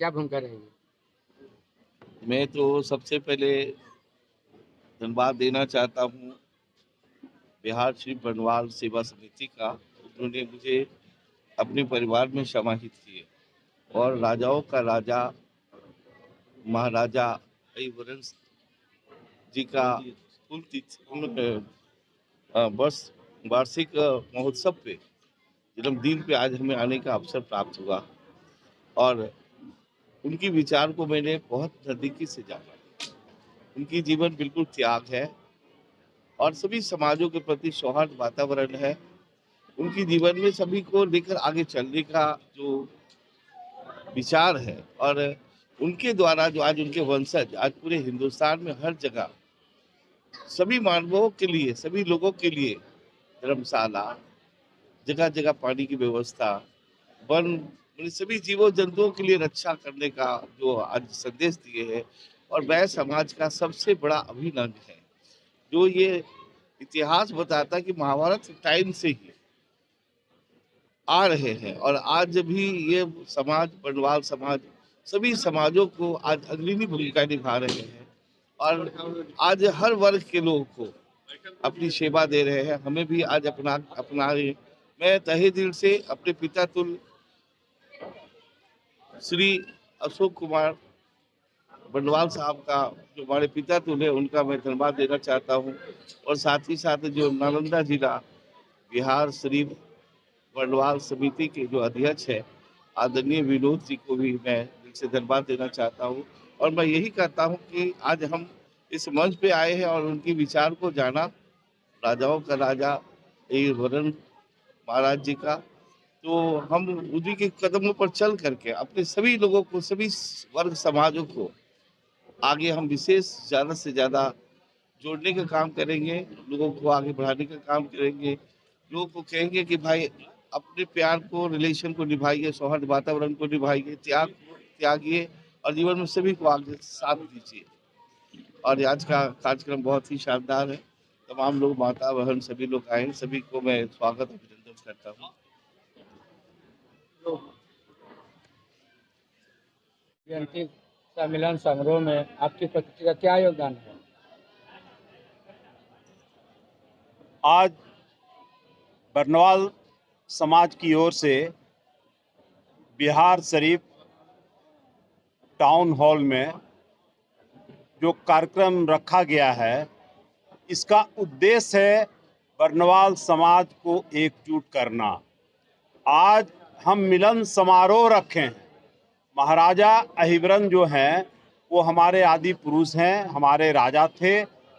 क्या भूमिका रहेगी? मैं तो सबसे पहले धन्यवाद देना चाहता हूँ बिहार श्री बनवाल सेवा समिति का। उन्होंने मुझे अपने परिवार में समाहित किए और राजाओं का राजा महाराजा हरिवंश जी का वर्ष वार्षिक महोत्सव पे जन्मदिन पे आज हमें आने का अवसर प्राप्त हुआ और उनकी विचार को मैंने बहुत नजदीकी से जाना। उनकी जीवन बिल्कुल त्याग है और सभी समाजों के प्रति सौहार्द वातावरण है। उनकी जीवन में सभी को लेकर आगे चलने का जो विचार है और उनके द्वारा जो आज उनके वंशज आज पूरे हिंदुस्तान में हर जगह सभी मानवों के लिए सभी लोगों के लिए धर्मशाला जगह जगह पानी की व्यवस्था वन सभी जीवों जंतुओं के लिए रक्षा करने का जो आज संदेश दिए हैं और वह समाज का सबसे बड़ा अभिन्न अंग है। जो ये इतिहास बताता है कि महाभारत टाइम से ही आ रहे हैं और आज भी ये समाज बनवाल समाज सभी समाजों को आज अग्रणी भूमिका निभा रहे हैं और आज हर वर्ग के लोगों को अपनी सेवा दे रहे हैं। हमें भी आज अपना मैं तहे दिल से अपने पिता तुल श्री अशोक कुमार बनवाल साहब का जो हमारे पिता तुल है उनका मैं धन्यवाद देना चाहता हूँ और साथ ही साथ जो नालंदा जिला बिहार शरीफ बनवाल समिति के जो अध्यक्ष है आदरणीय विनोद जी को भी मैं दिल से धन्यवाद देना चाहता हूँ। और मैं यही कहता हूँ कि आज हम इस मंच पे आए हैं और उनके विचार को जाना राजाओं का राजा वरुण महाराज जी का, तो हम उन्हीं के कदमों पर चल करके अपने सभी लोगों को सभी वर्ग समाजों को आगे हम विशेष ज़्यादा से ज़्यादा जोड़ने का काम करेंगे, लोगों को आगे बढ़ाने का काम करेंगे। लोगों को कहेंगे कि भाई अपने प्यार को रिलेशन को निभाइए, सौहार्द वातावरण को निभाइए, त्यागिए और जीवन में सभी को आगे साथ दीजिए। और आज का कार्यक्रम बहुत ही शानदार है। तमाम लोग माता बहन सभी लोग आए, सभी को मैं स्वागत अभिनंदन करता हूँ। जयंती सम्मेलन समारोह में आपकी प्रतिक्रिया क्या योगदान है? आज बरनवाल समाज की ओर से बिहार शरीफ टाउन हॉल में जो कार्यक्रम रखा गया है, इसका उद्देश्य है बरनवाल समाज को एकजुट करना। आज हम मिलन समारोह रखे हैं। महाराजा अहिवरन जो हैं वो हमारे आदि पुरुष हैं, हमारे राजा थे,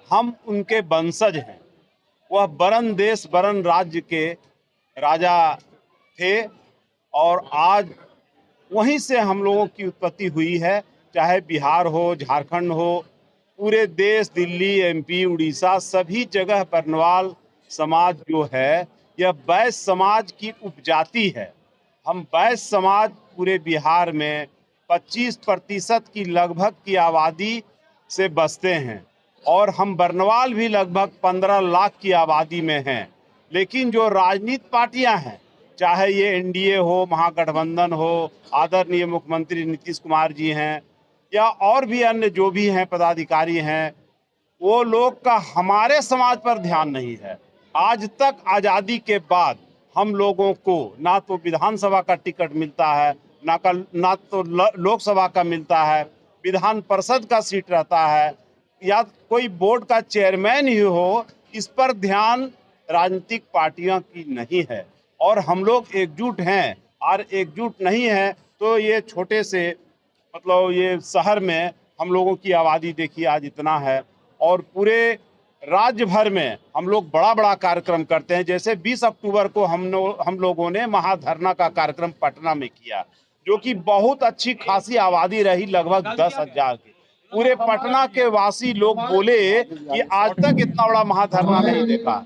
हम उनके वंशज हैं। वह बरन देश बरन राज्य के राजा थे और आज वहीं से हम लोगों की उत्पत्ति हुई है। चाहे बिहार हो, झारखंड हो, पूरे देश दिल्ली, एमपी, उड़ीसा सभी जगह बरनवाल समाज जो है यह वैश्य समाज की उपजाति है। हम वैश्य समाज पूरे बिहार में 25% की लगभग की आबादी से बसते हैं और हम बरनवाल भी लगभग 15 लाख की आबादी में हैं। लेकिन जो राजनीतिक पार्टियां हैं, चाहे ये एनडीए हो, महागठबंधन हो, आदरणीय मुख्यमंत्री नीतीश कुमार जी हैं या और भी अन्य जो भी हैं पदाधिकारी हैं, वो लोग का हमारे समाज पर ध्यान नहीं है। आज तक आज़ादी के बाद हम लोगों को ना तो विधानसभा का टिकट मिलता है, ना तो लोकसभा का मिलता है, विधान परिषद का सीट रहता है या कोई बोर्ड का चेयरमैन ही हो, इस पर ध्यान राजनीतिक पार्टियों की नहीं है। और हम लोग एकजुट हैं और एकजुट नहीं है तो ये छोटे से मतलब ये शहर में हम लोगों की आबादी देखिए आज इतना है और पूरे राज्य भर में हम लोग बड़ा बड़ा कार्यक्रम करते हैं। जैसे 20 अक्टूबर को हम लोगों ने महाधरना का कार्यक्रम पटना में किया, जो कि बहुत अच्छी खासी आबादी रही, लगभग 10,000 की। पूरे पटना के वासी लोग बोले कि आज तक इतना बड़ा महाधरना नहीं देखा।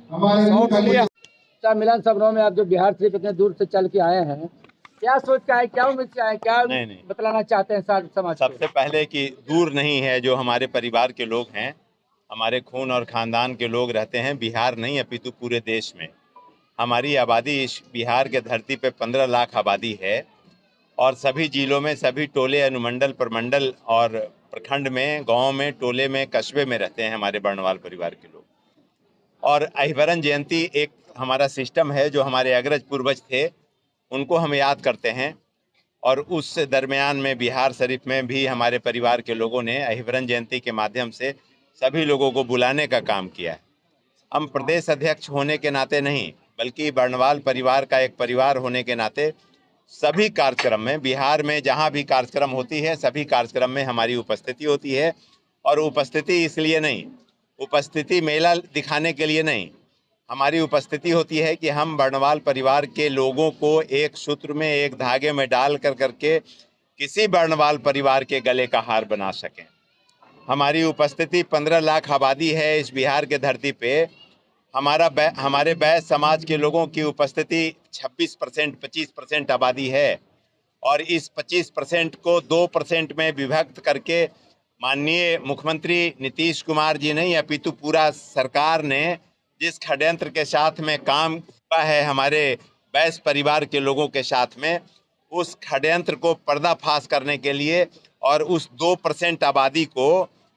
सम्मेलन समारोह में आप जो बिहार से इतने दूर से चल के आए हैं, क्या सोच के आए, क्या उम्मीद से आए, क्या नहीं। बतलाना चाहते हैं समाज को? सबसे पहले कि दूर नहीं है, जो हमारे परिवार के लोग हैं, हमारे खून और खानदान के लोग रहते हैं बिहार नहीं अपितु पूरे देश में। हमारी आबादी इस बिहार के धरती पे 15 लाख आबादी है और सभी जिलों में, सभी टोले, अनुमंडल, प्रमंडल और प्रखंड में, गांव में, टोले में, कस्बे में रहते हैं हमारे बर्णवाल परिवार के लोग। और अहिवरन जयंती एक हमारा सिस्टम है, जो हमारे अग्रज पूर्वज थे उनको हम याद करते हैं। और उस दरमियान में बिहार शरीफ में भी हमारे परिवार के लोगों ने अहिवरन जयंती के माध्यम से सभी लोगों को बुलाने का काम किया है। हम प्रदेश अध्यक्ष होने के नाते नहीं, बल्कि बर्णवाल परिवार का एक परिवार होने के नाते सभी कार्यक्रम में, बिहार में जहाँ भी कार्यक्रम होती है, सभी कार्यक्रम में हमारी उपस्थिति होती है। और उपस्थिति इसलिए नहीं, उपस्थिति मेला दिखाने के लिए नहीं, हमारी उपस्थिति होती है कि हम बर्णवाल परिवार के लोगों को एक सूत्र में, एक धागे में डाल कर करके किसी बर्णवाल परिवार के गले का हार बना सकें। हमारी उपस्थिति 15 लाख आबादी है इस बिहार के धरती पे। हमारे बैस समाज के लोगों की उपस्थिति 26%, 25% आबादी है। और इस 25% को 2% में विभक्त करके माननीय मुख्यमंत्री नीतीश कुमार जी नहीं, अपितु पूरा सरकार ने जिस षड्यंत्र के साथ में काम किया है हमारे बैस परिवार के लोगों के साथ में, उस षड्यंत्र को पर्दाफाश करने के लिए और उस 2% आबादी को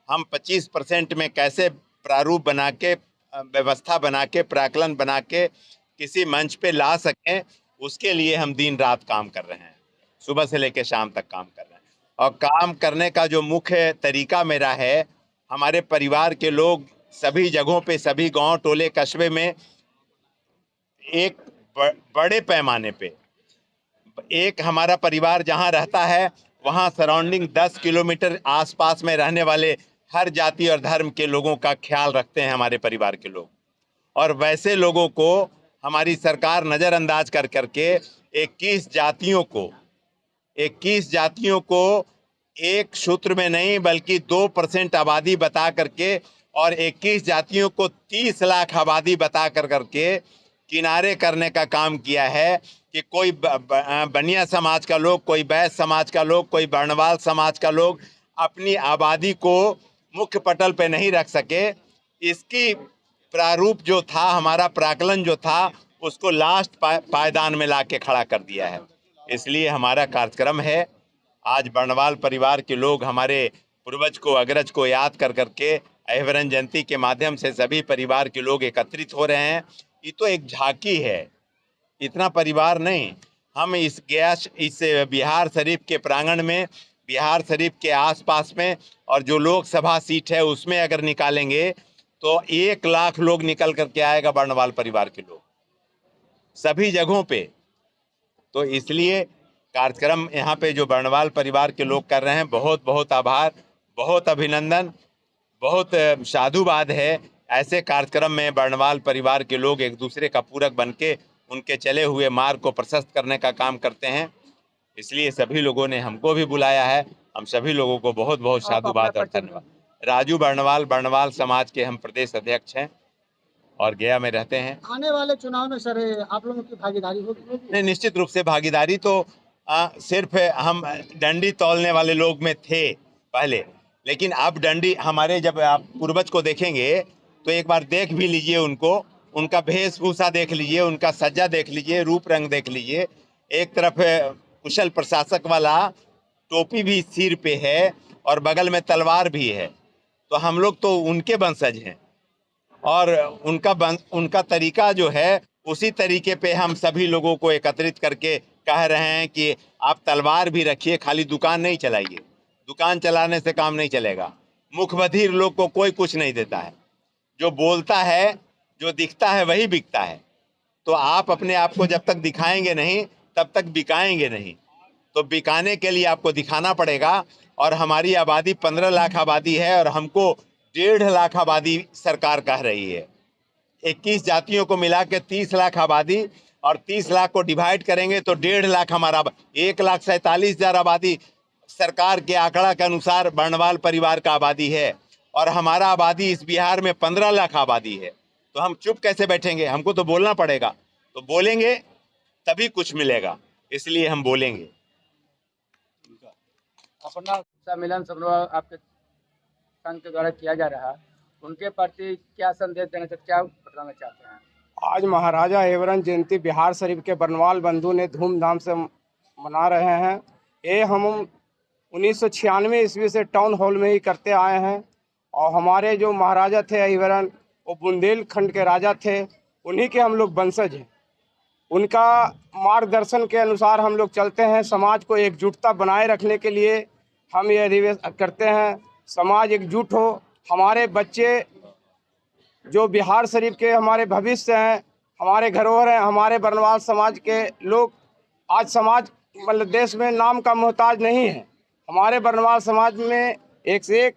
हम 25% में कैसे प्रारूप बना के, व्यवस्था बना के, प्राकलन बना के किसी मंच पे ला सकें, उसके लिए हम दिन रात काम कर रहे हैं, सुबह से लेकर शाम तक काम कर रहे हैं। और काम करने का जो मुख्य तरीका मेरा है, हमारे परिवार के लोग सभी जगहों पे, सभी गांव, टोले, कस्बे में एक बड़े पैमाने पे, एक हमारा परिवार जहां रहता है वहां सराउंडिंग 10 किलोमीटर आसपास में रहने वाले हर जाति और धर्म के लोगों का ख्याल रखते हैं हमारे परिवार के लोग। और वैसे लोगों को हमारी सरकार नज़रअंदाज कर करके 21 जातियों को एक सूत्र में नहीं, बल्कि 2% आबादी बता करके और 21 जातियों को 30 लाख आबादी बता कर करके किनारे करने का काम किया है कि कोई बनिया समाज का लोग, कोई बैस समाज का लोग, कोई बर्णवाल समाज का लोग अपनी आबादी को मुख्य पटल पे नहीं रख सके। इसकी प्रारूप जो था, हमारा प्राकलन जो था, उसको लास्ट पायदान में लाके खड़ा कर दिया है। इसलिए हमारा कार्यक्रम है, आज बर्णवाल परिवार के लोग हमारे पूर्वज को, अग्रज को याद कर करके अहिवरन जयंती के माध्यम से सभी परिवार के लोग एकत्रित हो रहे हैं। ये तो एक झांकी है, इतना परिवार नहीं। हम इस बिहार शरीफ के प्रांगण में, बिहार शरीफ के आसपास में और जो लोकसभा सीट है उसमें अगर निकालेंगे तो 1 लाख लोग निकल करके आएगा, बर्णवाल परिवार के लोग सभी जगहों पे। तो इसलिए कार्यक्रम यहाँ पे जो बर्णवाल परिवार के लोग कर रहे हैं, बहुत बहुत आभार, बहुत अभिनंदन, बहुत साधुवाद है। ऐसे कार्यक्रम में बर्णवाल परिवार के लोग एक दूसरे का पूरक बन के उनके चले हुए मार्ग को प्रशस्त करने का काम करते हैं। इसलिए सभी लोगों ने हमको भी बुलाया है। हम सभी लोगों को बहुत बहुत साधुवाद और धन्यवाद। राजू बर्णवाल, बर्णवाल समाज के हम प्रदेश अध्यक्ष हैं और गया में रहते हैं। आने वाले चुनाव में सर आप लोगों की भागीदारी होगी? नहीं, निश्चित रूप से भागीदारी तो सिर्फ हम डंडी तौलने वाले लोग में थे पहले, लेकिन अब डंडी हमारे, जब आप पूर्वज को देखेंगे तो एक बार देख भी लीजिए उनको, उनका वेशभूषा देख लीजिए, उनका सज्जा देख लीजिए, रूप रंग देख लीजिए। एक तरफ कुशल प्रशासक वाला टोपी भी सिर पे है और बगल में तलवार भी है, तो हम लोग तो उनके वंशज हैं और उनका तरीका जो है उसी तरीके पे हम सभी लोगों को एकत्रित करके कह रहे हैं कि आप तलवार भी रखिए, खाली दुकान नहीं चलाइए। दुकान चलाने से काम नहीं चलेगा। मुख बधिर लोग को कोई कुछ नहीं देता है, जो बोलता है, जो दिखता है वही बिकता है। तो आप अपने आप को जब तक दिखाएंगे नहीं तब तक बिकाएंगे नहीं। तो बिकाने के लिए आपको दिखाना पड़ेगा। और हमारी आबादी 15 लाख आबादी है और हमको 1.5 लाख आबादी सरकार कह रही है। 21 जातियों को मिला के 30 लाख आबादी, और 30 लाख को डिवाइड करेंगे तो 1.5 लाख हमारा 1,47,000 आबादी सरकार के आंकड़ा के अनुसार बर्णवाल परिवार का आबादी है। और हमारा आबादी इस बिहार में 15 लाख आबादी है। तो हम चुप कैसे बैठेंगे? हमको तो बोलना पड़ेगा। तो बोलेंगे तभी कुछ मिलेगा, इसलिए हम बोलेंगे। अपना सम्मेलन समारोह आपके संघ के द्वारा किया जा रहा है, उनके प्रति क्या संदेश देना चाहते, क्या बताना चाहते हैं? आज महाराजा अहिवरन जयंती बिहार शरीफ के बर्णवाल बंधु ने धूमधाम से मना रहे हैं। ये हम 1996 ईस्वी से टाउन हॉल में ही करते आए हैं। और हमारे जो महाराजा थे अहिवरन, वो बुंदेलखंड के राजा थे, उन्हीं के हम लोग वंशज हैं। उनका मार्गदर्शन के अनुसार हम लोग चलते हैं। समाज को एकजुटता बनाए रखने के लिए हम ये अधिवेशन करते हैं। समाज एकजुट हो, हमारे बच्चे जो बिहार शरीफ के हमारे भविष्य हैं, हमारे धरोहर हैं, हमारे बर्नवाल समाज के लोग आज समाज मतलब देश में नाम का मोहताज नहीं है। हमारे बर्नवाल समाज में एक से एक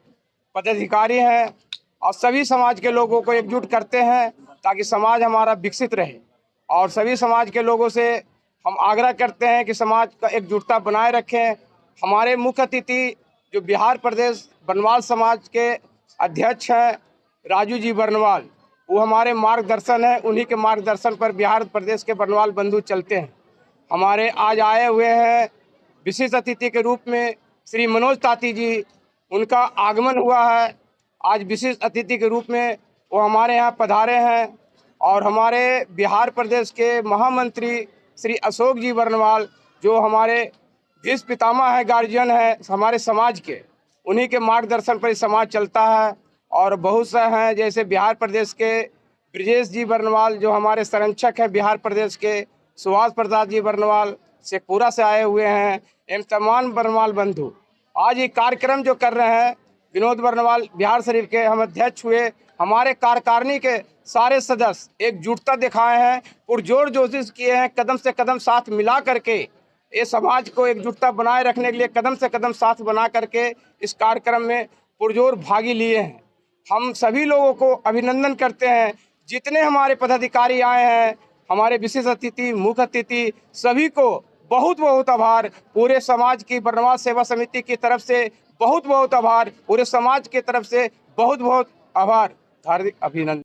पदाधिकारी हैं और सभी समाज के लोगों को एकजुट करते हैं ताकि समाज हमारा विकसित रहे। और सभी समाज के लोगों से हम आग्रह करते हैं कि समाज का एकजुटता बनाए रखें। हमारे मुख्य अतिथि जो बिहार प्रदेश बर्नवाल समाज के अध्यक्ष हैं राजू जी बर्नवाल, वो हमारे मार्गदर्शन है। उन्हीं के मार्गदर्शन पर बिहार प्रदेश के बर्नवाल बंधु चलते हैं। हमारे आज आए हुए हैं विशेष अतिथि के रूप में श्री मनोज ताती जी, उनका आगमन हुआ है। आज विशेष अतिथि के रूप में वो हमारे यहाँ पधारे हैं। और हमारे बिहार प्रदेश के महामंत्री श्री अशोक जी बर्नवाल, जो हमारे भीष्म पितामह है, गार्जियन है हमारे समाज के, उन्हीं के मार्गदर्शन पर समाज चलता है। और बहुत से हैं जैसे बिहार प्रदेश के ब्रिजेश जी बर्नवाल, जो हमारे संरक्षक हैं बिहार प्रदेश के, सुभाष प्रसाद जी बर्नवाल शेखपुरा से आए हुए हैं, एवं तमाम बर्नवाल बंधु आज ये कार्यक्रम जो कर रहे हैं। विनोद बर्नवाल बिहार शरीफ के हम अध्यक्ष हुए। हमारे कार्यकारिणी के सारे सदस्य एकजुटता दिखाए हैं, पुरजोर कोशिश किए हैं, कदम से कदम साथ मिला करके ये समाज को एकजुटता बनाए रखने के लिए कदम से कदम साथ बना करके इस कार्यक्रम में पुरजोर भागी लिए हैं। हम सभी लोगों को अभिनंदन करते हैं। जितने हमारे पदाधिकारी आए हैं, हमारे विशेष अतिथि, मुख्य अतिथि, सभी को बहुत बहुत आभार। पूरे समाज की बर्नवाल सेवा समिति की तरफ से बहुत बहुत आभार। पूरे समाज की तरफ से बहुत बहुत आभार, हार्दिक अभिनंदन।